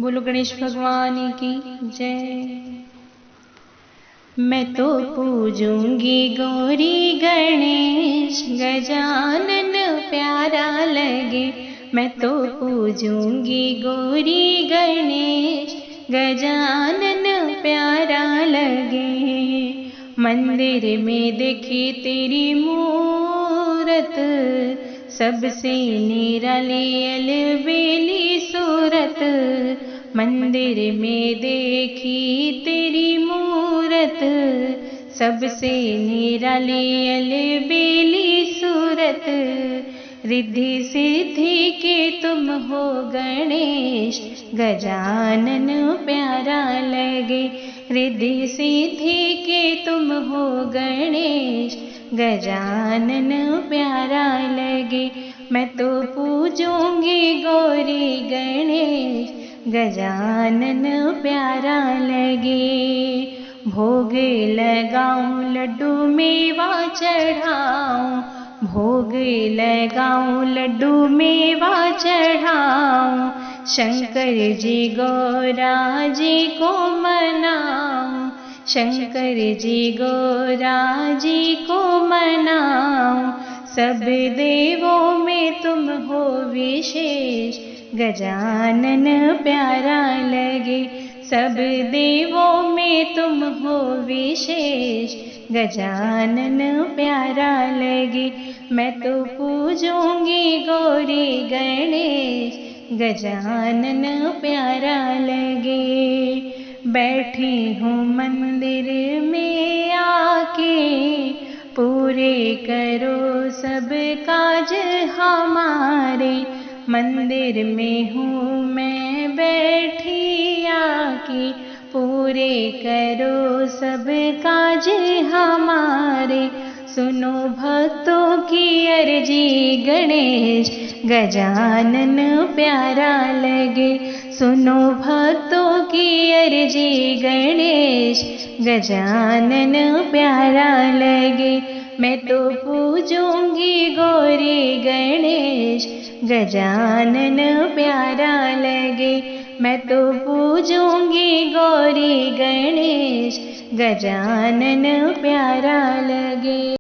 बोलो गणेश भगवान की जय। मैं तो पूजूंगी गौरी गणेश, गजानन प्यारा लगे। मैं तो पूजूंगी गौरी गणेश, गजानन प्यारा लगे। मंदिर में देखी तेरी मूरत, सबसे निराली अलबेली सूरत। मंदिर में देखी तेरी मूरत, सबसे निराली अलबेली सूरत। रिद्धि सिद्धि के तुम हो गणेश, गजानन प्यारा लगे। रिद्धि सिद्धि के तुम हो गणेश, गजानन प्यारा लगे। मैं तो पूजूंगी गौरी गणेश, गजानन प्यारा लगे। भोग लगाऊं लड्डू मेवा चढ़ाऊं, भोग लगाऊं लड्डू मेवा चढ़ाऊं। शंकर जी गौरा जी को मनाऊं, शंकर जी गौरा जी को मनाऊं। सब देवों में तुम हो विशेष, गजानन प्यारा लगे। सब देवों में तुम हो विशेष, गजानन प्यारा लगे। मैं तो पूजूंगी गौरी गणेश, गजानन प्यारा लगे। बैठी हूँ मंदिर में आके, पूरे करो सब काज हमारे। मंदिर में हूँ मैं बैठी आके, पूरे करो सब काज हमारे। सुनो भक्तों की अर्जी गणेश, गजानन प्यारा लगे। सुनो भक्तों की अर्जी गणेश, गजानन प्यारा लगे। मैं तो पूजूंगी गौरी गणेश, गजानन प्यारा लगे। मैं तो पूजूंगी गौरी गणेश, गजानन प्यारा लगे।